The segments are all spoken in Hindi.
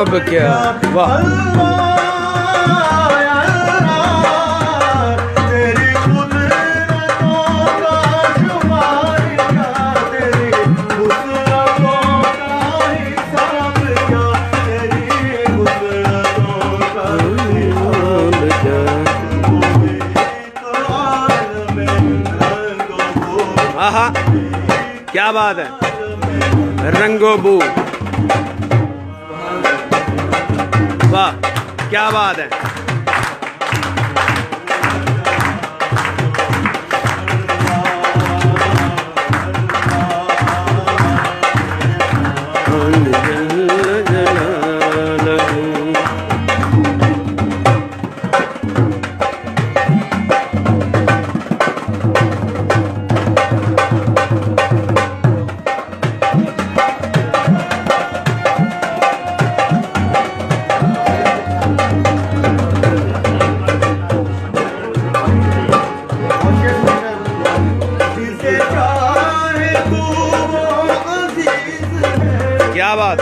अब क्या, वाह आहा, क्या बात है, रंगोबू, वाह क्या बात है। क्या बात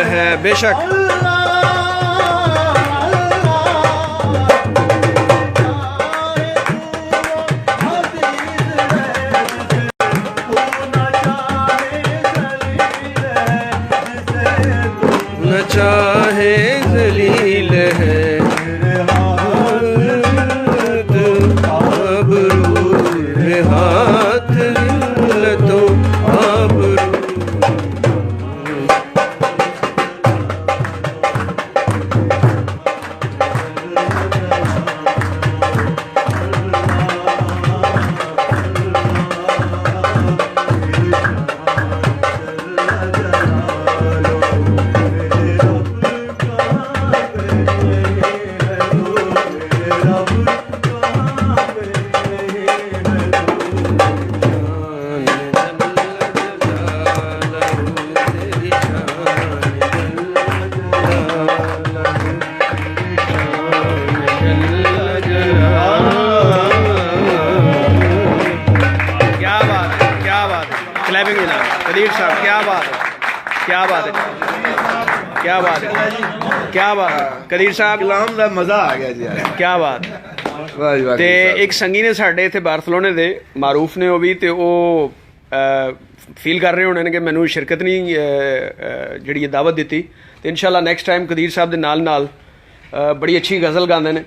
है, बेशक न चाहे जलील है हाथ तो क्लैपिंग कदीर साहब, क्या बात है, क्या बात है, क्या बात है, क्या बात है कदीर साहब, मजा आ गया जी, क्या बात ਤੇ ਇੱਕ ਸੰਗੀ ਨੇ ਸਾਡੇ ਇੱਥੇ ਬਾਰਸਲੋਨੇ ਦੇ ਮਾਰੂਫ ਨੇ, ਉਹ ਵੀ ਤੇ ਉਹ ਫੀਲ ਕਰ ਰਹੇ ਹੋਣੇ ਨੇ ਕਿ ਮੈਨੂੰ ਸ਼ਿਰਕਤ ਨਹੀਂ ਜਿਹੜੀ ਇਹ ਦਾਵਤ ਦਿੱਤੀ, ਤੇ ਇਨਸ਼ਾਅੱਲਾ ਨੈਕਸਟ ਟਾਈਮ ਕਦੀਰ ਸਾਹਿਬ ਦੇ ਨਾਲ ਨਾਲ ਬੜੀ ਅੱਛੀ ਗਜ਼ਲ ਗਾਉਂਦੇ ਨੇ,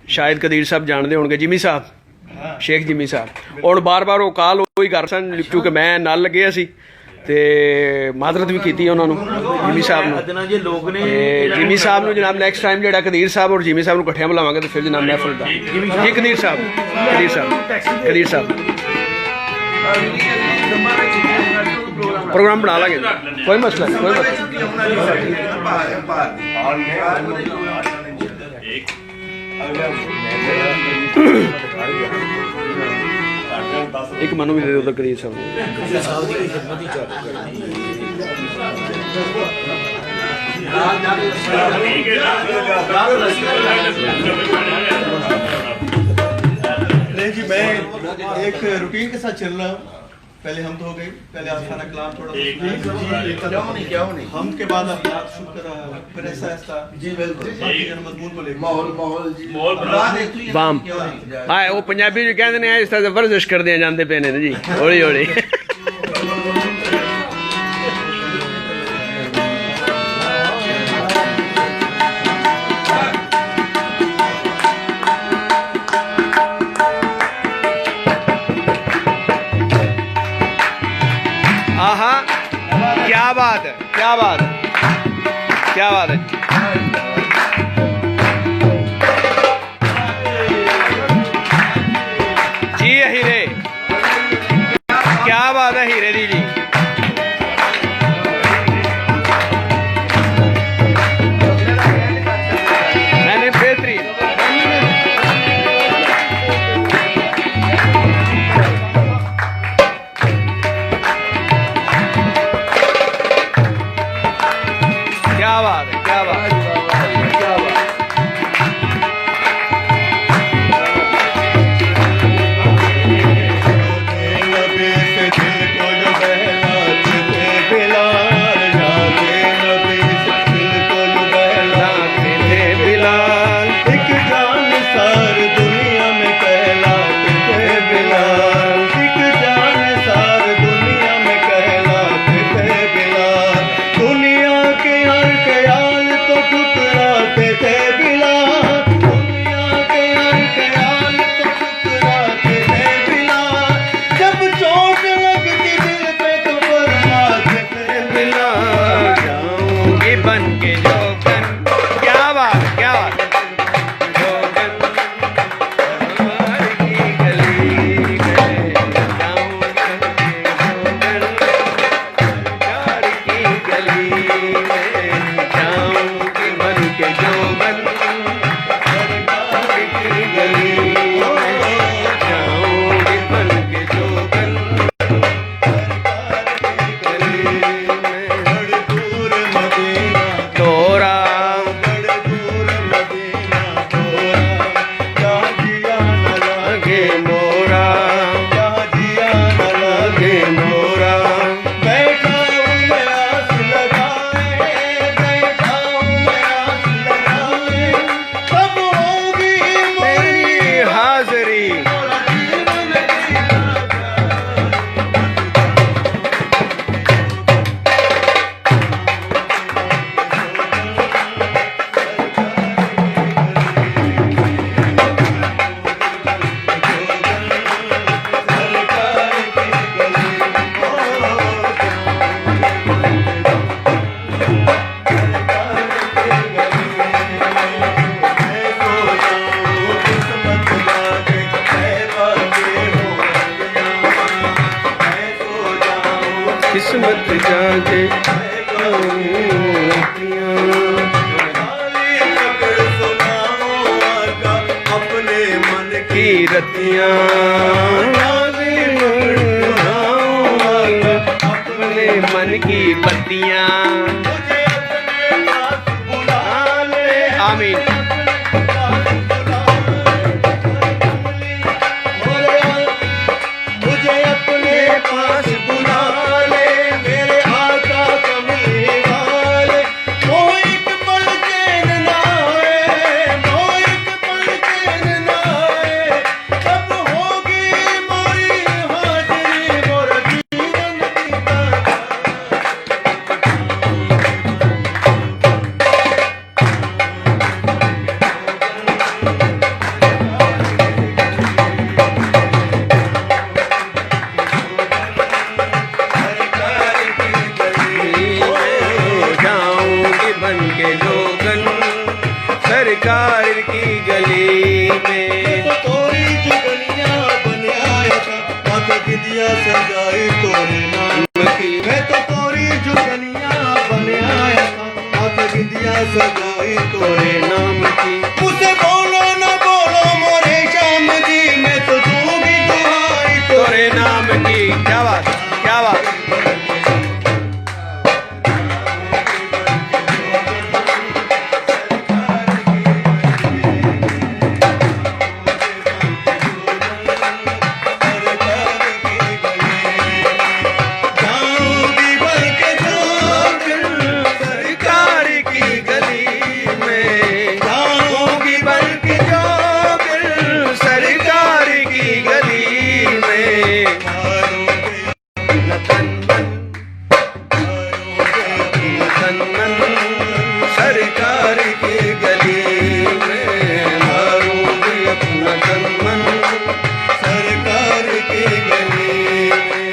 ਸ਼ਾਇਦ ਕਦੀਰ ਸਾਹਿਬ ਜਾਣਦੇ ਹੋਣਗੇ, ਜਿਮੀ ਸਾਹਿਬ, ਸ਼ੇਖ ਜਿਮੀ ਸਾਹਿਬ। ਹੁਣ ਬਾਰ-ਬਾਰ ਉਹ ਕਾਲ ਉਹੀ ਕਰ ਸਨ ਕਿਉਂਕਿ ਮੈਂ ਨਾਲ ਲੱਗਿਆ ਸੀ ਤੇ ਮਾਜ਼ਰਤ ਵੀ ਕੀਤੀ ਉਹਨਾਂ ਨੂੰ, ਜਿਮੀ ਸਾਹਿਬ ਨੂੰ। ਜਿਮੀ ਸਾਹਿਬ ਨੂੰ ਜਨਾਬ ਨੈਕਸਟ ਟਾਈਮ ਜਿਹੜਾ ਕਦੀਰ ਸਾਹਿਬ ਔਰ ਜਿਮੀ ਸਾਹਿਬ ਨੂੰ ਇਕੱਠਿਆਂ ਬੁਲਾਵਾਂਗੇ ਤੇ ਫਿਰ ਜਨਾਬ ਮਹਿਫਲ ਦਾ ਜੀ ਕਦੀਰ ਸਾਹਿਬ, ਕਦੀਰ ਸਾਹਿਬ, ਕਦੀਰ ਸਾਹਿਬ प्रोग्राम बना लेंगे, कोई मसला नहीं, कोई मसला। एक मनु भी दे दो करीब सब नहीं जी, मैं एक रूटीन के साथ चल रहा हूँ। पहले हम तो हो गई, पहले आस्थाना कलाम थोड़ा क्या नहीं हम के बाद आप शुक्र फिर ऐसा ऐसा जी बिल्कुल मजमून को लेकर माहौल जी वाम हाय वो पंजाबी जो कहते हैं इस तरह वर्जिश कर दिया जाते पे ने जी हौली हौली। आहा, क्या बात है, क्या बात है, क्या बात है। जी हीरे, क्या बात है हीरे दी जी। मैंने बेहतरीन क्या बात है, क्या बात है, क्या बात है। के मोरा बैठा हूँ मैं आस लगाए, बैठा हूँ मैं आस लगाए, कब होगी मेरी हाजिरी। मोरा जीवन की किस्मत जागे अपने मन की रतियाँ अपने मन की बत्तियाँ। मुझे अपने पास बुला ले, आमीन। मुझे अपने पास बुला ले, मेरे आका कमली वाले। वो एक पल चैन ना आए, वो एक पल चैन ना आए, कब होगी मोरी हाजिरी, मोरा जीवन की ताकत। जाऊंगी बन के जोगन सरकार की गली में। तो तोरी जुगनिया बन आया था, माता विद्या सजाई तोरे नाम की। मैं तो तोरी जुगनिया बन आया था, माता विद्या सजाई तोरे नाम की। मुझसे बोलो ना बोलो मोरे श्याम जी, मैं तो दूंगी दुहाई तोरे नाम की। क्या बात, क्या बात। जाऊंगी बल के जोगिल सरकार की गली में। जाऊंगी बल के जोगिल सरकार की गली में। न तन मन, न तन मन सरकार की गली में। मारूंगी अपना तन मन। सरकार की गली में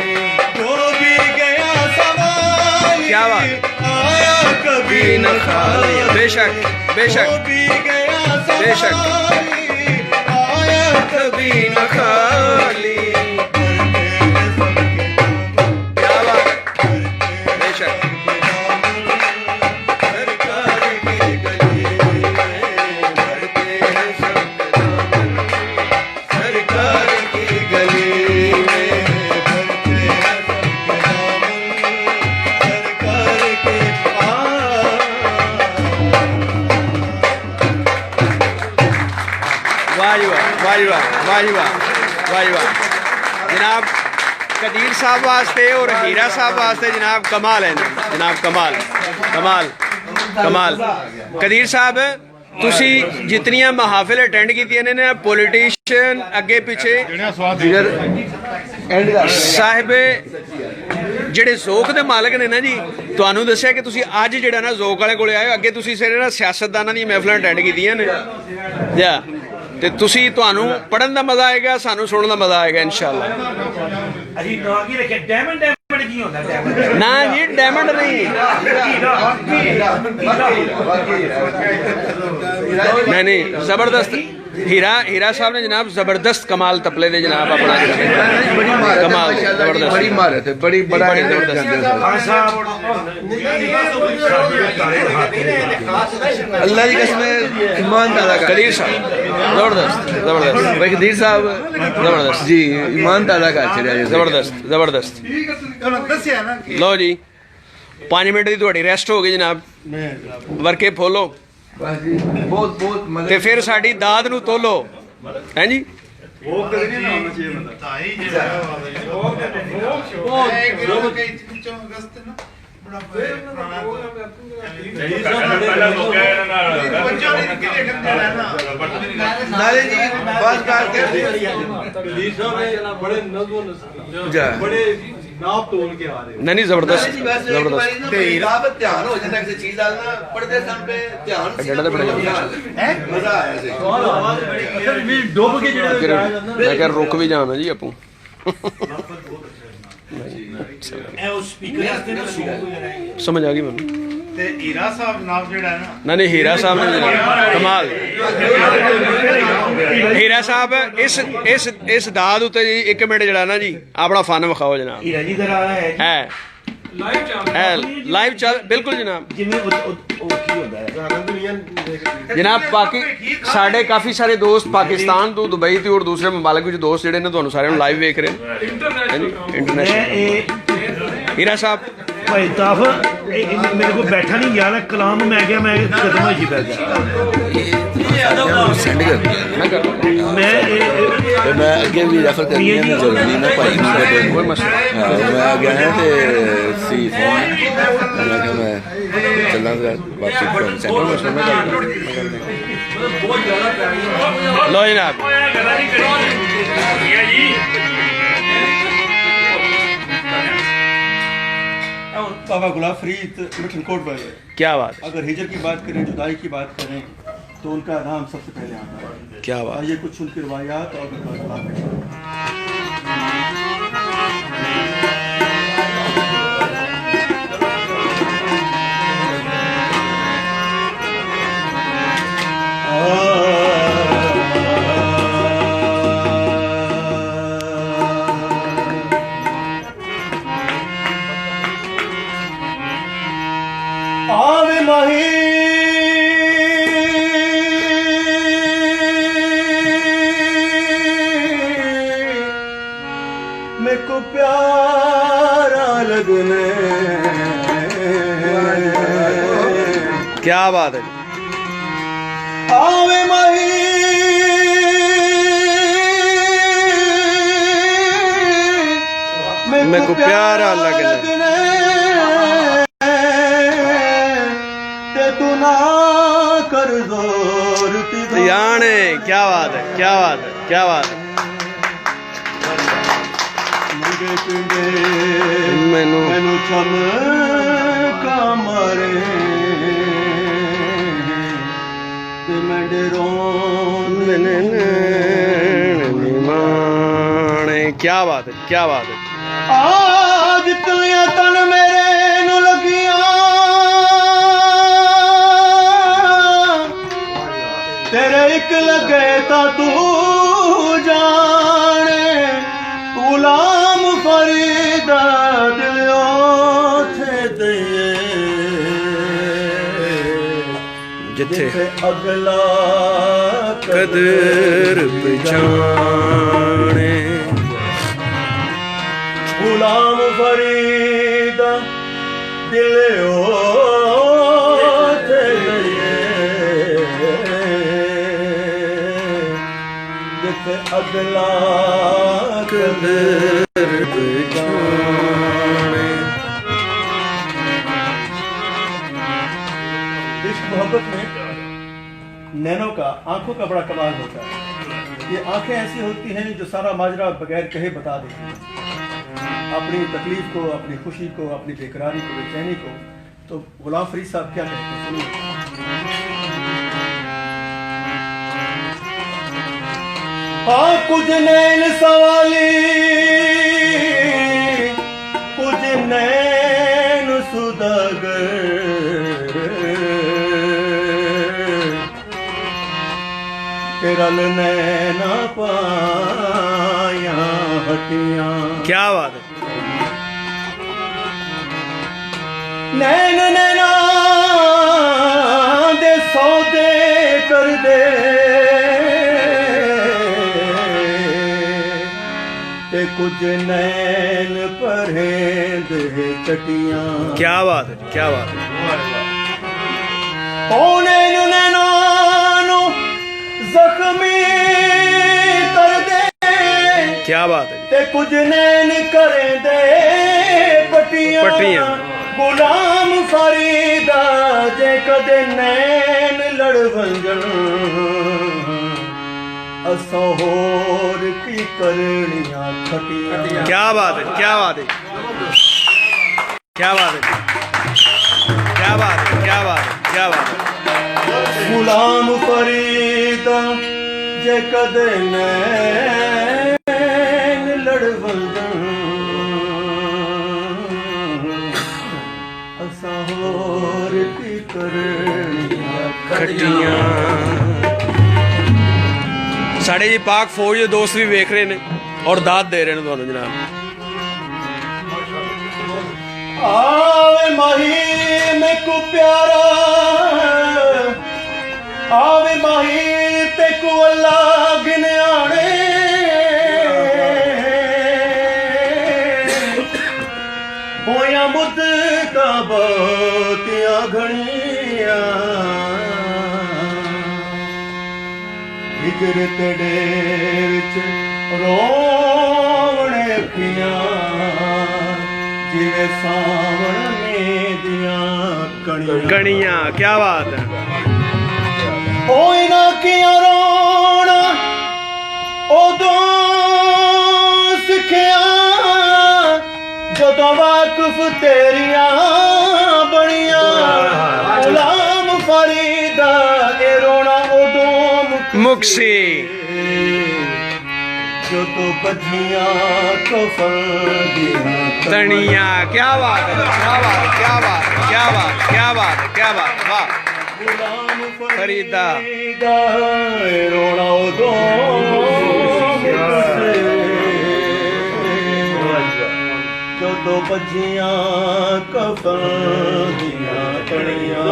जो भी गया सवाल, क्या बात। आया कभी न खाली। बेशक, बेशक। जो भी गया बेशक। सवाल, आया कभी न खाली। क्या बात। बेशक। सरकार की गली में भरते हैं सबके दामन। सरकार की गली में भरते हैं सबके दामन, सरकार के वाह जी वाह, वाह जी वाह, वाह जी वाह, वाह जी वाह। जनाब कदीर साहब वास्ते और हीरा साहब वास्ते जनाब कमाल है जनाब, कमाल कमाल कमाल। कदीर साहब तुसी जितनियां महाफिल अटेंड कीतियां ने ना, पॉलिटिशियन अगे पिछे साहिबे ਜਿਹੜੇ ਜ਼ੋਕ ਦੇ ਮਾਲਕ ਨੇ ਨਾ ਜੀ, ਤੁਹਾਨੂੰ ਦੱਸਿਆ ਕਿ ਤੁਸੀਂ ਅੱਜ ਜਿਹੜਾ ਨਾ ਜ਼ੋਕ ਵਾਲੇ ਕੋਲੇ ਆਏ ਹੋ। ਅੱਗੇ ਤੁਸੀਂ ਸਿਰੇ ਨਾ ਸਿਆਸਤਦਾਨਾਂ ਦੀਆਂ ਮਹਿਫਲਾਂ ਅਟੈਂਡ ਕੀਤੀਆਂ ਨੇ ਜਾਂ ਤੇ ਤੁਸੀਂ ਤੁਹਾਨੂੰ ਪੜਨ ਦਾ ਮਜ਼ਾ ਆਏਗਾ, ਸਾਨੂੰ ਸੁਣਨ ਦਾ ਮਜ਼ਾ ਆਏਗਾ ਇਨਸ਼ਾਅੱਲਾ। ਅਸੀਂ ਨਾ ਕੀ ਰੱਖਿਆ ਡਾਇਮੰਡ ਕੀ ਹੁੰਦਾ ਡਾਇਮੰਡ? ਨਾ ਜੀ ਡਾਇਮੰਡ ਨਹੀਂ, नहीं नहीं जबरदस्त हीरा हीरा साहब ने जनाब जबरदस्त कमाल तपले दे जनाब अपना कमाल जबरदस्त बड़ी महारत है, बड़ी बड़ा बड़ी जबरदस्त। अल्लाह की कसम है, ईमान ताला का कदीर साहब जबरदस्त जबरदस्त भाई कदीर साहब जबरदस्त जी ईमान ताला का जबरदस्त जबरदस्त। लो जी 5 मिनट की थोड़ी रेस्ट हो गई जनाब, वर्के फोलो बहुत बहुत ਤੇ ਫਿਰ ਸਾਡੀ ਦਾਦ ਨੂੰ ਤੋਲੋ ਹੈ ਜੀ। ਉਹ ਕਦੇ ਨਹੀਂ ਆਉਣਾ ਚਾਹੀਏ ਬੰਦਾ। नाले जी बात करते जा नाप तोल के आ रहे नहीं जबरदस्त जबरदस्त ध्यान हो जाता किसी चीज का ना पढ़ते समय ध्यान डंडा पड़ गया मजा आया सी डुब के मैं कह रुक भी जाना जी आपू समझ आ गई मैनू ਤੇ ਹੀਰਾ ਸਾਹਿਬ ਨਾਮ ਜਿਹੜਾ ਹੈ ਨਾ नहीं हीरा साहब ने कमाल हीरा साहब इस दाद उत्ते जी 1 मिनट जड़ा ना जी अपना फन विखाओ जनाब ਹੀਰਾ ਜੀ ਦਾ ਹੈ है लाइव चल बिल्कुल जनाब ਜਿਵੇਂ ਉਹ ਕੀ ਹੁੰਦਾ ਹੈ जनाब बाकी साढ़े काफ़ी सारे दोस्त पाकिस्तान तो दुबई तो और दूसरे ममालिक विच दोस्त जिहड़े ने तुहानूं सारिਆਂ ਨੂੰ लाइव वेख रहे इंटरनेशनल हीरा साहब ਭਾਈ ਤਾਫ ਮੇਰੇ ਕੋਲ ਬੈਠਾ ਨਹੀਂ ਗਿਆ ਨਾ ਕਲਾਮ ਮੈਂ ਕਿਹਾ ਮੈਂ ਖਤਮ ਹੋ ਜੀ ਪੈ ਗਿਆ सेंड कर दिया ਮੈਂ मैं अगे भी रेफर कर दिया नहीं जरूरी ना भाई कोई मसला मैं आ गया है ते सी फोन मैं क्या मैं चलना वापसी फोन सेंटर में सुनना लो जनाब बाबा गुलाब फरीद मिठनकोट वाले क्या बात है अगर हिजर की बात करें जुदाई की बात करें तो उनका नाम सबसे पहले आता है क्या बात ये कुछ उनकी रवायात और उनका बातें आवे माही मेरे को प्यारा लगने क्या बात है आवे माही मेरे को प्यारा लगने ते तू ना कर जोर याने क्या बात है क्या बात है क्या बात है मैनू मैनू चम का मारे ते मैं डरों माने क्या बात है क्या बात है आज तुलिया तन मेरे नु लगिया तेरे एक लगे ता तू जाने गुलाम फरीदा दिलो थे दे जिथे अगला कदर पहचाने गुलाम फरीदा दिलो थे जिथे अगला कदर पहचाने इश्क मोहब्बत में नैनों का आंखों का बड़ा कमाल होता है। ये आंखें ऐसी होती हैं जो सारा माजरा बगैर कहे बता देती हैं, अपनी तकलीफ को, अपनी खुशी को, अपनी बेकरारी को, बेचैनी को। तो गुलाम फरीद साहब क्या कहते हैं सुनिए। हाँ कुछ नैन सवाली कुछ नैन सुदागर रल नैना पाया हटिया क्या बात है नैन नैना दे सौदे कर दे ते कुछ नैन परहेंद चटियां क्या बात है क्या बात है ओ नैन नैना नु जख्मी कर दे क्या बात है ते कुछ नैन कर दे पट्टियां गुलाम फरीदा जे कदे नैन लड़ वंजन असों होर की करनियां खटियां। क्या बात है, क्या बात है, क्या बात है, क्या बात है, क्या बात है, क्या बात है। गुलाम फरीदा जे कदे नैन लड़ वंजन असां होर की करनियां खट्टियां। साढ़े जी पाक फौज के दोस्त भी वेख रहे हैं और दाद दे रहे हैं ਤੁਹਾਨੂੰ जनाब। आवे माही में को प्यारा आवे माही ते को अल्लाह गिनयाने होया मुद का बातियां घणिया हिजर ते डेर च रोवणे अखियां जिवे सावण में दियां कणियां कणियां। क्या बात है। ओए ना किया रोना उदों सिखिया जदों वाकफ तेरियां बनियां गुलाम फरीदा ए रोना उदों मुक्सी जो तो बजियां कफन दियां तनिया। क्या बात है, क्या बात है, क्या बात है, क्या बात, क्या बात है, क्या बात। वाह गुलाम फरीदा रोना उदों जो बजियां कफन दियां कणियां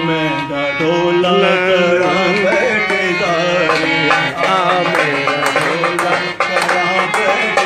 मैं दा ढोला करां बैठे दारी मेरा ढोला करां बैठे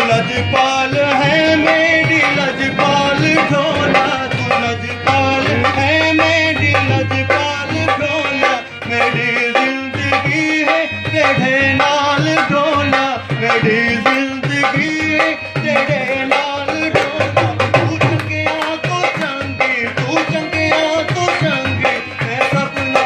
लजपाल है मेरी लजपाल ढोला तू लजपाल है मेरी लजपाल ढोला मेरी जिंदगी है तेरे नाल ढोला मेरी जिंदगी है तेरे नाल ढोला तू चंगिया तो चंगी तू चंगिया तो चंगी मैं सपना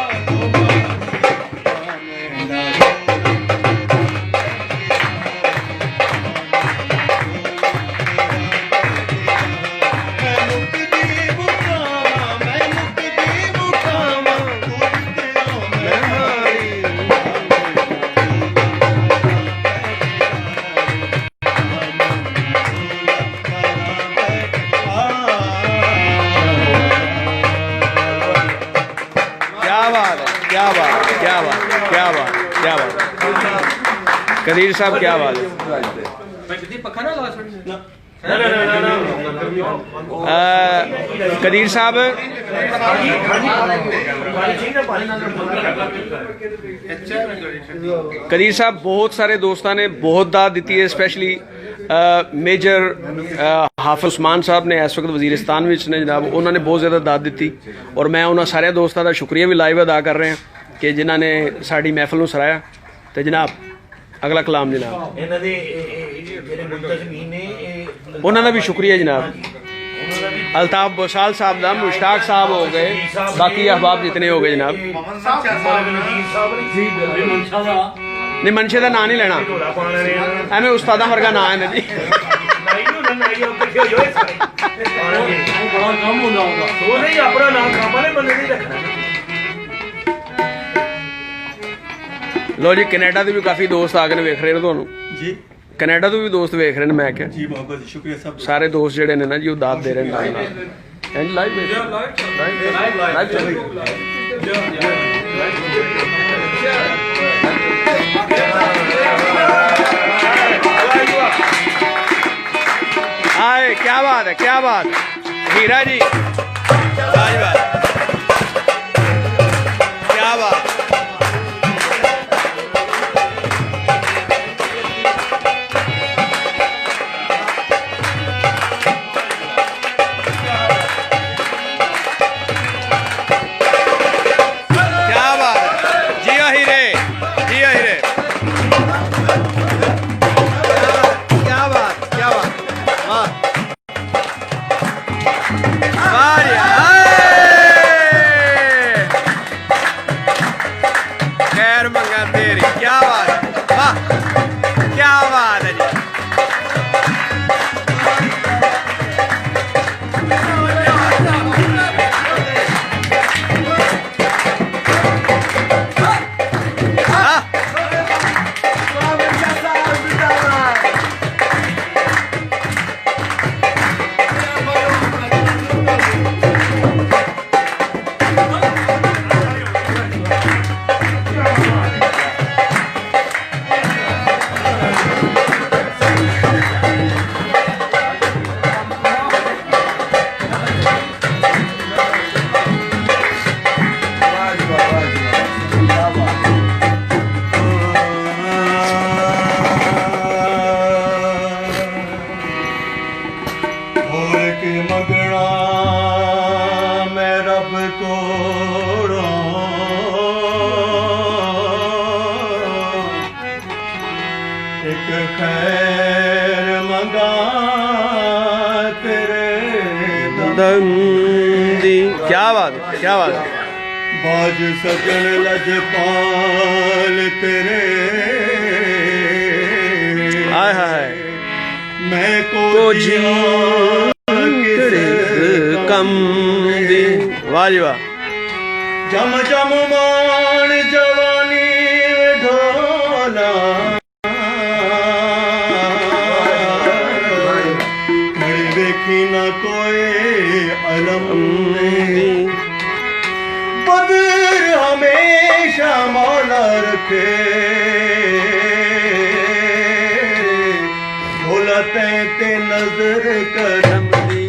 क्या बात, क्या बात, क्या बात, क्या बात। कदीर साहब क्या बात है। कदीर साहब कदीर साहब बहुत सारे दोस्तों ने बहुत दाद दी है, स्पैशली मेजर हाफिज उस्मान साहब ने इस वक्त वजीरिस्तान में ने जनाब, उन्होंने बहुत ज़्यादा दाद दी और मैं उन्होंने सारे दोस्तों का शुक्रिया भी लाइव अदा कर रहे हैं कि जिन्होंने साड़ी महफिल में सराया। तो जनाब अगला कलाम जनाब। ਜਿਹੜੇ ਮੁੰਤਜ਼ਮੀਨ ਨੇ ਇਹ ਉਹਨਾਂ ਦਾ ਵੀ ਸ਼ੁਕਰੀਆ ਜਨਾਬ। अल्ताफ बोसाल साहब दा, मुश्ताक साहब हो गए, बाकी अहबाब जितने हो गए जनाब। नहीं मनशे का नाम नहीं लेना, एवं उस्तादा वर्गा ना है जी। लो जी कनेडा के भी काफ़ी दोस्त आ गए वेख रहे हैं तुहानू जी कनेडा तो भी दोस्त वेख रहे हैं। मैं क्या जी मोहब्बत जी शुक्रिया सब सारे दोस्त जेडे ने ना जी वो दाद दे रहे हैं हाय क्या बात है, क्या बात हीरा जी, क्या बात। क्या बात है, क्या बात है। बाज सजन लजपाल तेरे हाय हाय मैं को जी कम दी वाह जी वाह। जम जम मान जवानी ढोला देखी न कोई अलम बदर हमेशा मौला रखे भोला ते नजर करम दी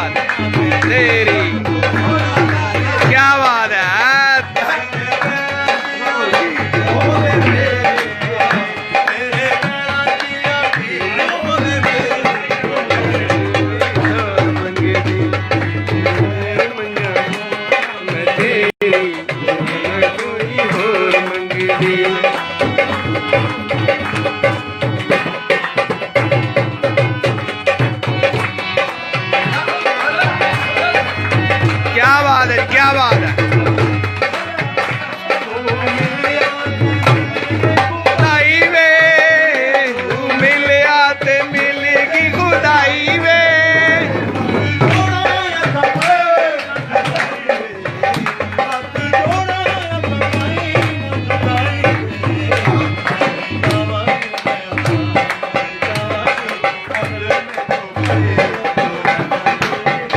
बात है तेरी, क्या बात है। क्या बात है, क्या बात है। खुदाई वे तू मिलिया ते मिलेगी खुदाई वे,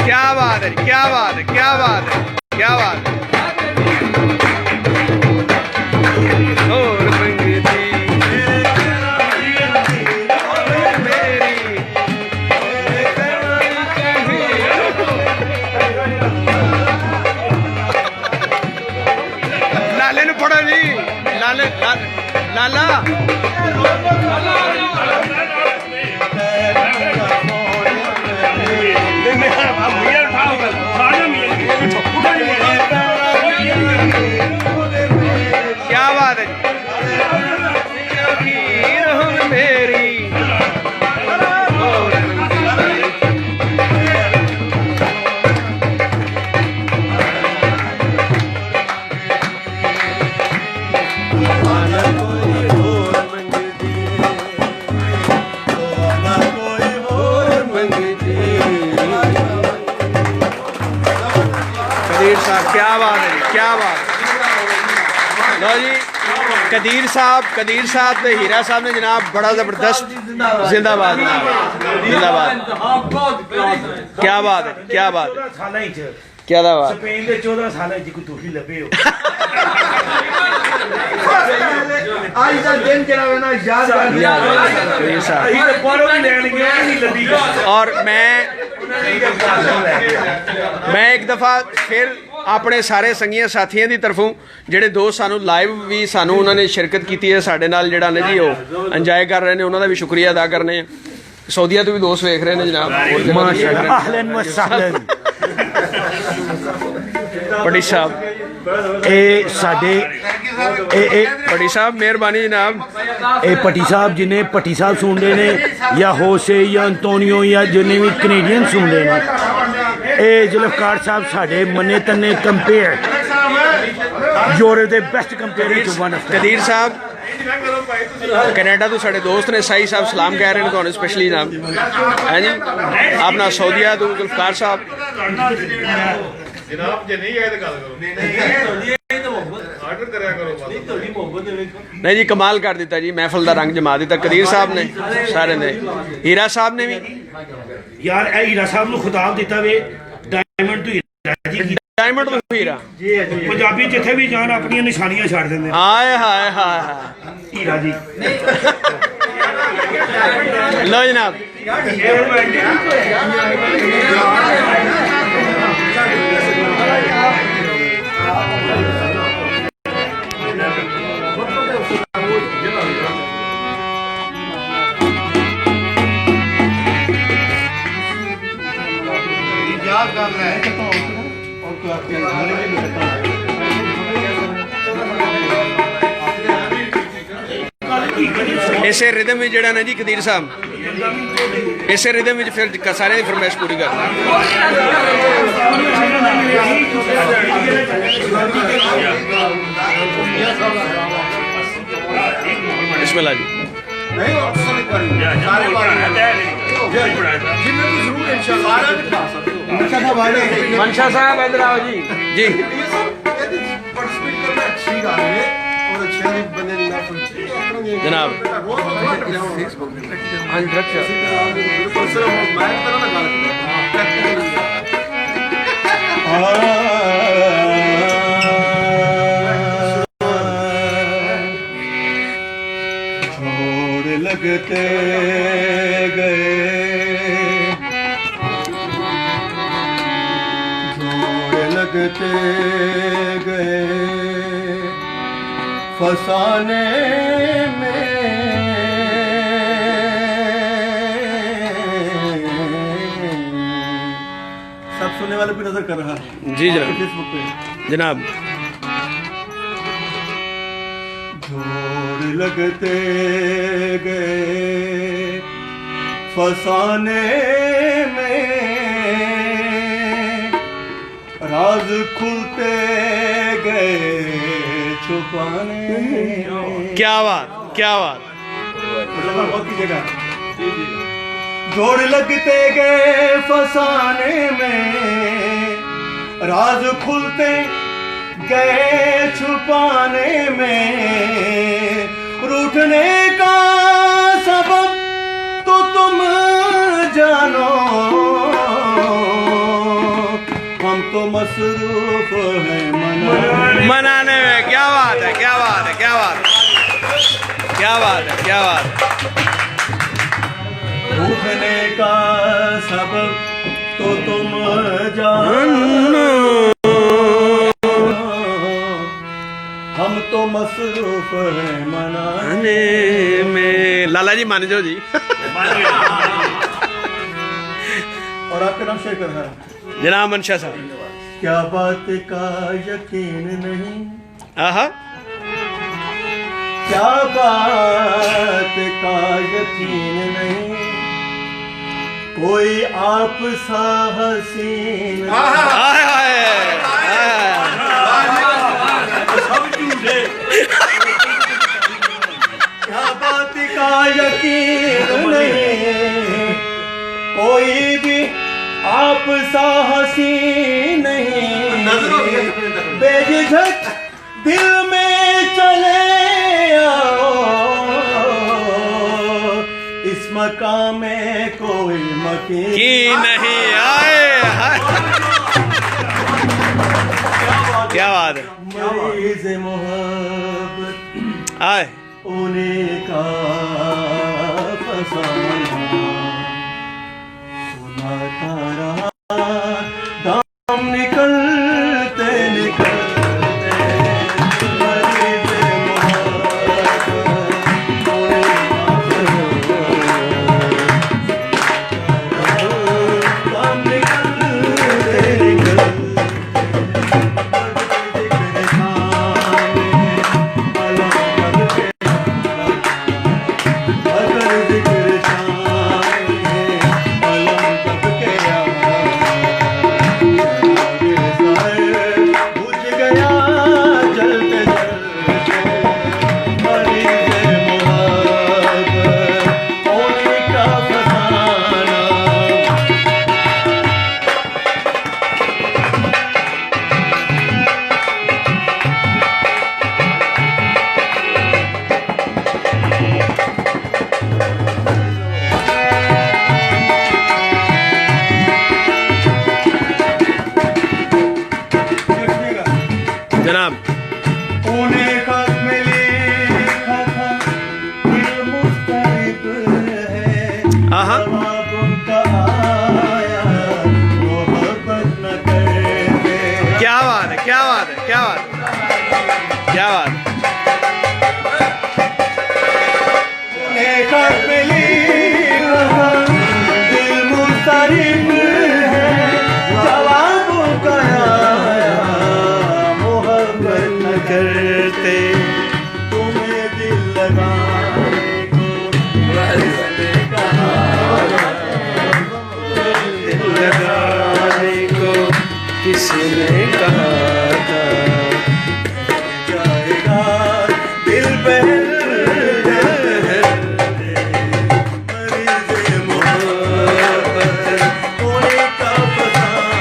क्या बात है, क्या बात है, क्या बात है, क्या बात है। और मंगती मेरी लाले ने पढ़ो जी, लाले लाला क्या बात है मेरी। कदीर साहब क्या बात है जी, क्या बात है। लो जी कदीर साहब ते हीरा साहब ने जनाब बड़ा जबरदस्त जिंदाबाद जिंदाबाद। क्या बात है, क्या बात है, क्या बात। स्पेन के 14 साल कोई तुही लभे हो आज का दिन जरा ना याद और मैं एक दफा फिर ਆਪਣੇ ਸਾਰੇ ਸੰਗੀਆਂ ਸਾਥੀਆਂ ਦੀ ਤਰਫੋਂ ਜਿਹੜੇ ਦੋਸਤ ਸਾਨੂੰ ਲਾਈਵ ਵੀ ਸਾਨੂੰ ਉਹਨਾਂ ਨੇ ਸ਼ਿਰਕਤ ਕੀਤੀ ਹੈ ਸਾਡੇ ਨਾਲ ਜਿਹੜਾ ਨੇ ਜੀ ਉਹ ਇੰਜੋਏ ਕਰ ਰਹੇ ਨੇ, ਉਹਨਾਂ ਦਾ ਵੀ ਸ਼ੁਕਰੀਆ ਅਦਾ ਕਰਨੇ ਆ। ਸਾਊਦੀਆ ਤੋਂ ਵੀ ਦੋਸਤ ਵੇਖ ਰਹੇ ਨੇ ਜਨਾਬ, ਮਾਸ਼ਾਅੱਲਾ ਅਹਲਨ व सहलन। ਪੱਟੀ ਸਾਹਿਬ ਇਹ ਸਾਡੇ ਪੱਟੀ ਸਾਹਿਬ ਮਿਹਰਬਾਨੀ ਜਨਾਬ। ਇਹ ਪੱਟੀ ਸਾਹਿਬ ਜਿਨੇ ਪੱਟੀ ਸਾਹਿਬ ਸੁਣਦੇ ਨੇ ਜਾਂ ਹੋਸੇ ਜਾਂ ਅੰਤੋਨੀਓ ਜਾਂ ਜਿੰਨੇ ਵੀ ਕੈਨੇਡੀਅਨ ਸੁਣਦੇ ਨੇ, ਇਹ ਜ਼ੁਲਫਕਾਰ ਸਾਹਿਬ ਸਾਡੇ ਮੰਨੇ ਤੰਨੇ ਕੰਪੇਅਰ ਯੂਰਪ ਦੇ best compare to one of Qadir Sahib Canada तो साढ़े दोस्त ने, साई साहब सलाम कह रहे हैं तो स्पेशली जनाब है जी। अपना सऊदिया तो जुल्फकार साहब नहीं जी कमाल कर दिता जी, महफिल का रंग जमा दिता कदीर साहब ने सारे ने। हीरा साहब ने भी यार हीरा साहब को खिताब दिता वे डायमंड टू हीरा जी, डायमंड तो हीरा पंजाबी जिथे भी जान अपनी निशानियां छाड़ देंगे। हाय हाय हाय हीरा जी लो जनाब याद कर रहे हैं और आपके घरे में रहता है। इसे रिदम में जड़ा ना जी कदीर साहब, इसे रिदम में फिर सारे की फरमाइश पूरी कर बिस्मिल्लाह जी। मनशा साहब इधर आओ जी। जी जनाब हाँ छोड़ लगते गए लगते गए फसाने में, सब सुनने वाले पे नजर कर रहा है जी जनाब। फेसबुक पे। जनाब जोड़ लगते गए फसाने में, राज खुलते गए छुपाने में। क्या बात, क्या बात। बहुत कीजिएगा। जोड़ लगते गए फसाने में, राज खुलते गए छुपाने में, रूठने का सबब तो तुम जानो, हम तो मसरूफ हैं मनाने में। क्या बात है, क्या बात है, क्या बात, क्या बात है, क्या बात। रूठने का सबब तो तुम जानो, हम तो मसरूफ हैं मनाने में। लाला जी मान जाओ जी। और आपका नाम शेयर कर रहा है जनाब मंशा साहब। क्या बात का यकीन नहीं, आहा, क्या बात का यकीन नहीं, कोई आप सा हसीन हाय हाय हाय। क्या बात का यकीन नहीं, कोई भी आप सा हसी नहीं, बेझिझक दिल में चले आओ, इस मकाम में कोई मकीन की नहीं आए। क्या बात है। मरीज़ मोहब्बत आए उन्हीं का फसाना, सुनाता रहा दाम निकलते निकलते, मरीज़ मोहब्बत उन्हीं का दाम निकलते निकलते, जनाब। उन्हें खत में लिखा था दिल मुस्तरिब है, आहा। जवाब उनका आया मोहब्बत न करते। क्या बात है, क्या बात है, क्या बात, क्या बात। उन्हें खत में लिखा था दिल मुस्तरिब है, जवाब उनका आया मोहब्बत न करते। तुम्हें दिल लगाने को दिल लगाने को किसने कहा था। जाएगा दिल बहल मरीज़ मोहब्बत होने का फसाना।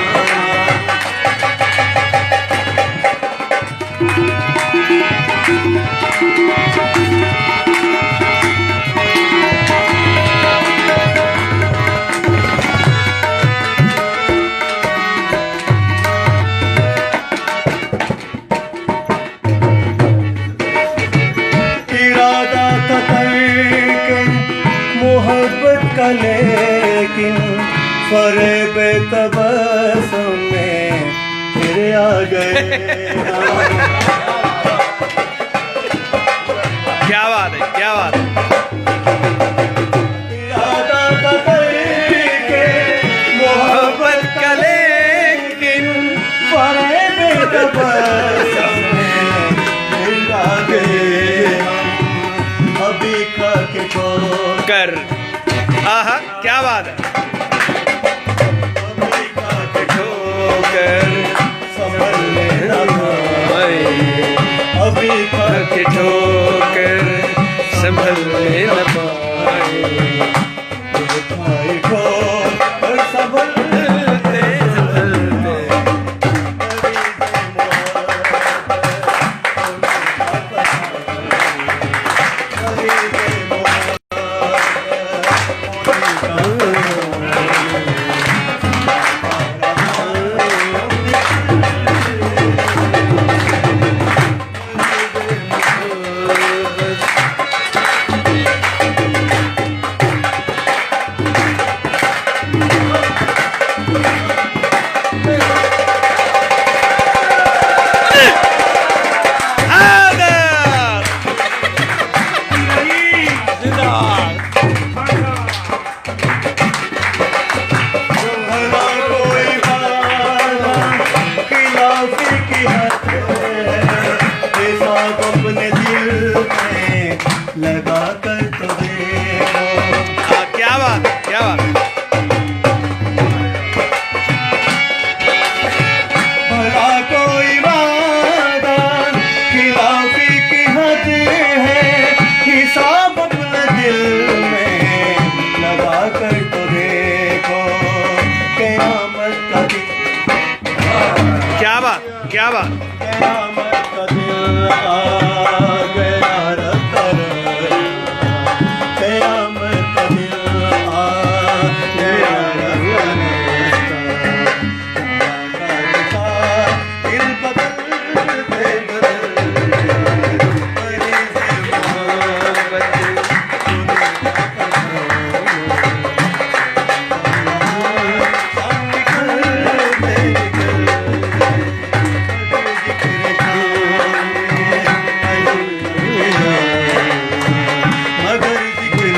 आ गए क्या बात है, क्या बात है। इरादा था करके मोहब्बत का लेकिन फरेब तबस्सुम में मिल आ गए हम अभी खा के छोड़ कर आहा क्या बात है। अभी खा के ठोकर संभलने न पाए अभी खा के ठोकर संभलने न पाए। खाए ठोकर और संभलते संभलते अपने दिल में लगा कर तो देखो क्या बात है, क्या बात है। भला कोई वादा खिलाफी की हद है हिसाब अपने दिल में लगा कर तो देखो क़यामत का दिन क्या बात, क्या बात। क़यामत का दिन आ गया रतर क़यामत का दिन आ गया दिल बदलते मगर जिक्र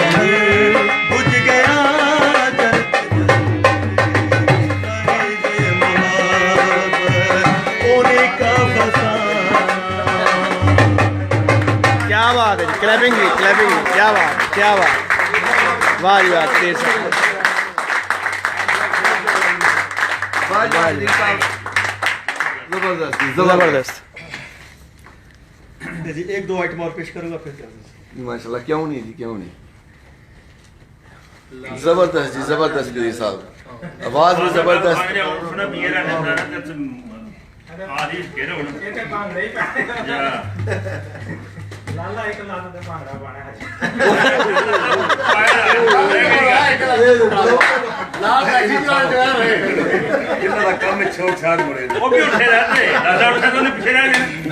खावे बुझ गया होने का क्या बात है, क्लैपिंग भी, क्लैपिंग भी। क्या बात, क्या बात। वाह जी वाह, देर से जबरदस्त। जी एक दो आइटम और पेश करूंगा फिर क्या माशाल्लाह, क्यों नहीं जी, क्यों नहीं। जबरदस्त जी, जबरदस्त गिरी साहब, आवाज भी जबरदस्त।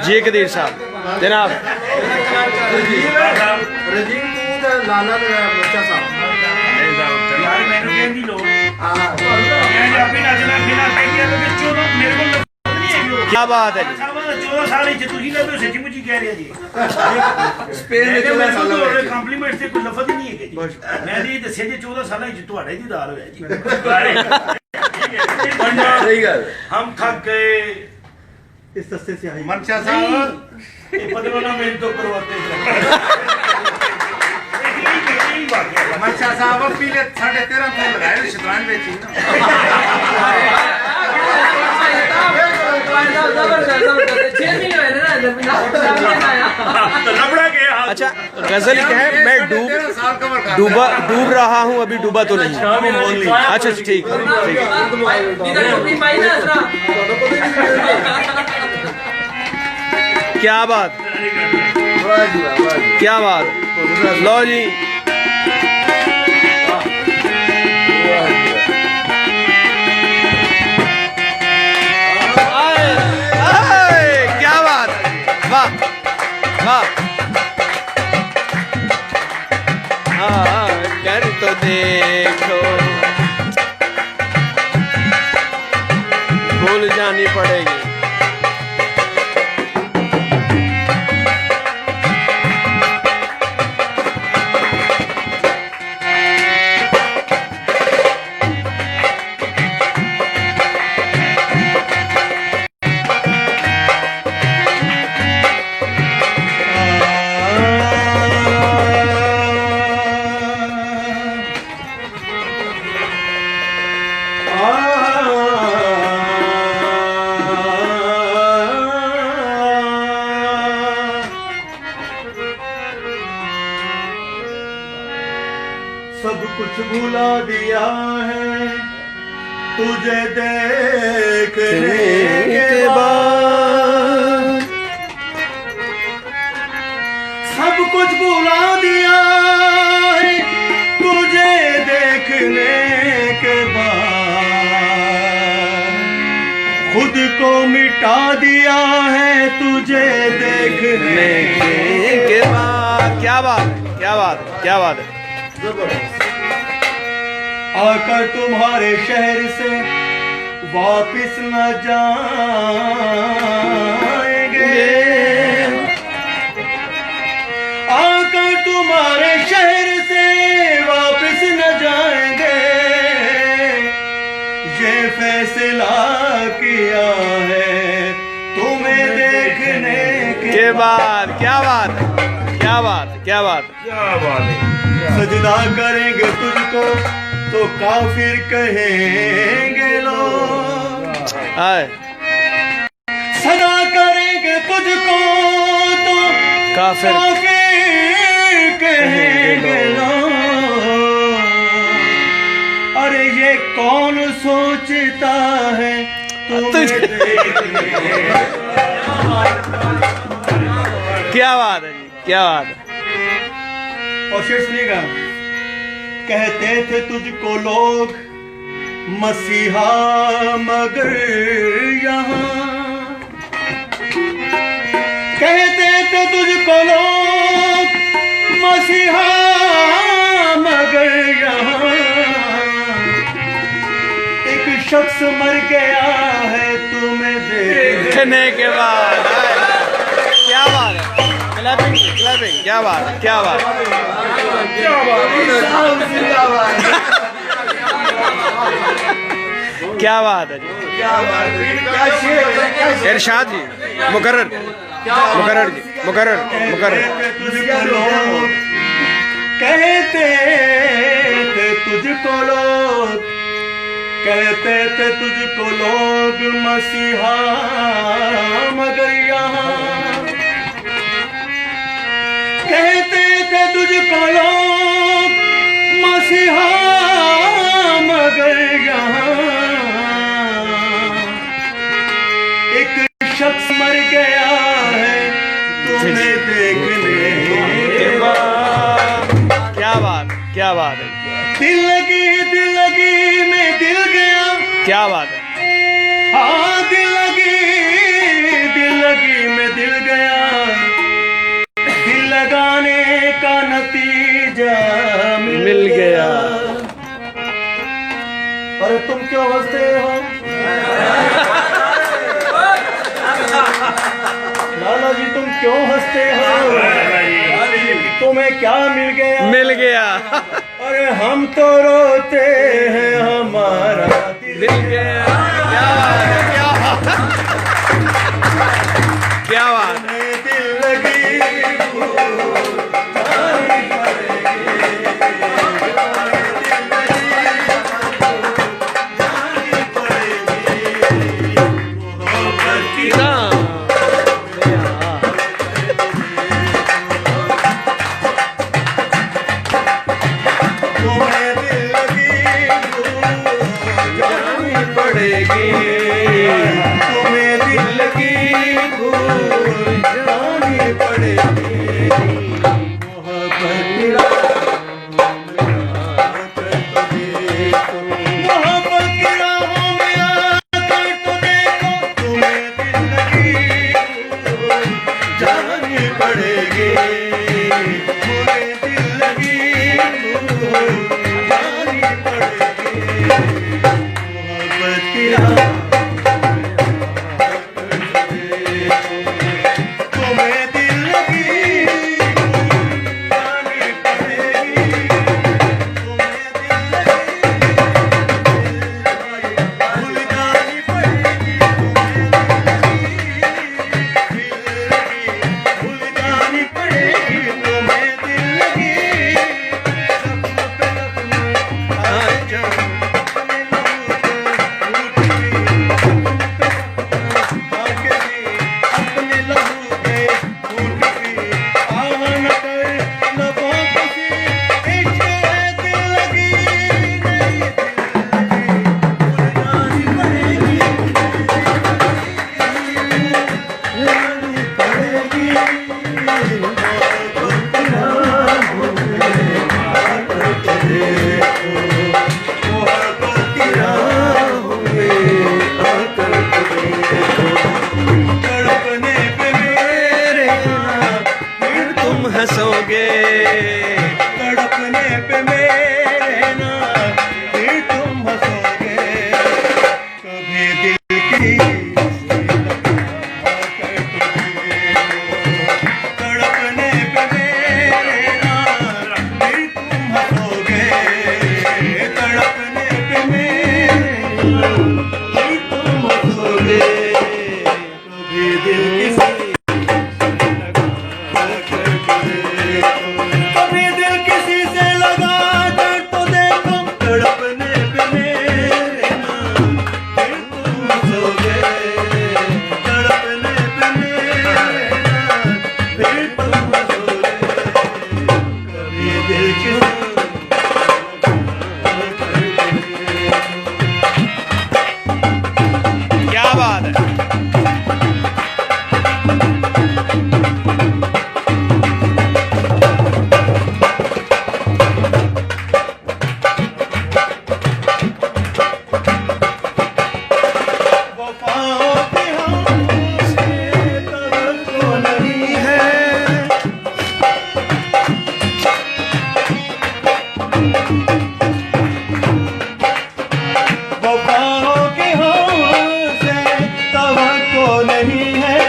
जी कदीर साहब जनाब। क्या बात है जी। 14 ਸਾਲ ਵਿੱਚ ਤੁਸੀਂ ਕਹਿੰਦੇ ਹੋ ਸੱਚੀ ਮੁੱਚੀ ਕਹਿ ਰਿਹਾ ਜੀ स्पेन में 14 साल में ਕੰਪਲੀਮੈਂਟ ਤੇ ਕੋਈ ਲਫ਼ਜ਼ ਹੀ ਨਹੀਂ ਹੈਗੇ ਜੀ ਮੈਂ ਜੀ ਦੱਸਿਆ ਜੀ 14 ਸਾਲਾਂ ਵਿੱਚ ਤੁਹਾਡੇ ਦੀ ਦਾਲ ਹੋਇਆ ਜੀ सही गल। ਹਮ ਥੱਕ ਗਏ इस दस्ते से आई ਮਨਸ਼ਾ ਸਾਹਿਬ ਇਹ ਪਦਵਨਾ ਮੇਰੇ ਤੋਂ ਕਰਵਾਤੇ ਮਨਸ਼ਾ ਸਾਹਿਬ ਪੀਲੇ 13.5 ਤੋਂ ਲਗਾਏ ਸ਼ਤਰਾਂਜ ਵਿੱਚ ਹੀ अच्छा गजल एक है, मैं डूब रहा हूँ, अभी डूबा तो नहीं। अच्छा ठीक है, ठीक है। क्या बात, क्या बात। लो जी क्या बात, वाह वाह। हाँ कह रही तो देखो भूल जानी पड़ेगी। सब कुछ भुला दिया है तुझे देखने के बाद, सब कुछ भुला दिया है तुझे देखने के बाद, खुद को मिटा दिया है तुझे देखने के बाद। क्या बात है, क्या बात है, क्या बात है। आकर तुम्हारे शहर से वापिस न जाएंगे, आकर तुम्हारे शहर से वापिस न जाएंगे, ये फैसला किया है तुम्हें देखने के बाद। क्या बात है, क्या बात है, क्या बात है, क्या बात है। सजदा करेंगे तुझको तो काफिर कहेंगे लोग, सजदा करेंगे तुझको तो काफिर कहेंगे लोग। अरे ये कौन सोचता है तुम्हें क्या बात है जी, क्या बात है। और शेर सुनिएगा, कहते थे तुझको लोग मसीहा मगर यहाँ, कहते थे तुझको लोग मसीहा मगर यहाँ, एक शख्स मर गया है तुम्हें देखने के बाद। क्या बात है, क्लैपिंग क्लैपिंग, क्या बात है, क्या बात है, क्या बात है, क्या बात है जी, इरशाद जी, मुकर्रर मुकर्रर जी, मुकर्रर मुकर्रर। कहते थे तुझको लोग, कहते थे तुझको लोग मसीहा मगर यहाँ, कहते थे तुझको लोग मसीहा मगर यहाँ, एक शख्स मर गया है तुम्हें देखने के बाद। क्या बात, क्या बात है, दिल लगी में दिल गया। क्या बात है। हाँ दिल लगी में दिल गया, दिल लगाने का नतीजा मिल गया। अरे तुम क्यों हंसते हो लाला जी, तुम क्यों हंसते हो? तुम्हें क्या मिल गया? मिल गया। अरे हम तो रोते हैं हमारा दिल गया। क्या बात है, क्या बात है। दिल लगी पे मेरे ना फिर तुम हंसोगे कभी दिल की तड़पने पे मेरे ना फिर तुम हंसोगे तड़पने पे मेरे फिर तुम हंसोगे कभी दिल किसी कभी दिल किसी से लगा कर तो देखो तड़पने पे मेरे ना फिर तुम हंसोगे तड़पने पे मेरे ना फिर तुम हंसोगे कभी दिल किसी क्या बात है। वफाओं की हमसे तवज्जो नहीं है वफाओं की हमसे तवज्जो नहीं है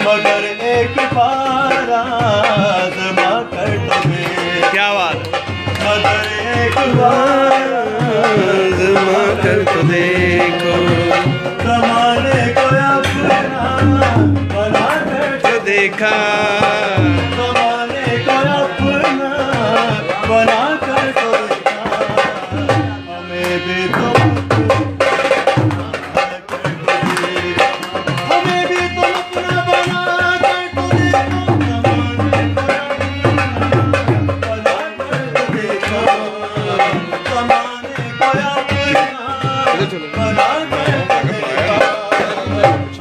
मगर एक बार आज़मा कर तो देख क्या बात है। मगर एक बार आज़मा कर तो देखो ज़माने को अपना बना कर तो देखा ज़माने को अपना बना कर तो देखा हमें भी तुम हमें भी तुम अपना बना कर तो देखो ज़माने को बना कर तो देखो ज़माने को अपना बना कर तो देखो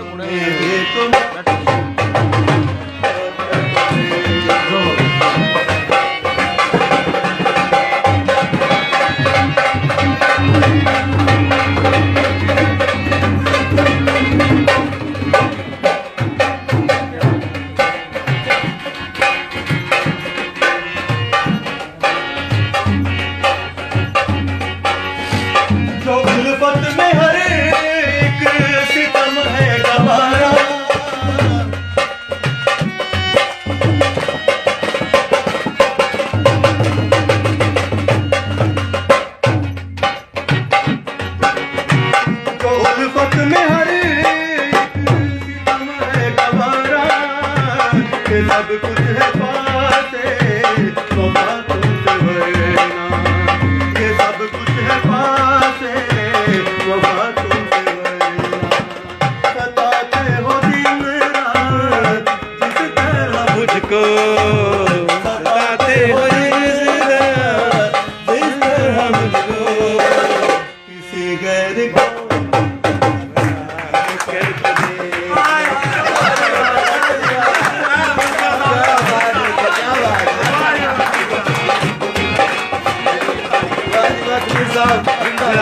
हमें भी तुम जो उल्फत में हर एक सितम है गवारा जो उल्फत में हर एक सितम है गवारा ये सब कुछ है पास वफा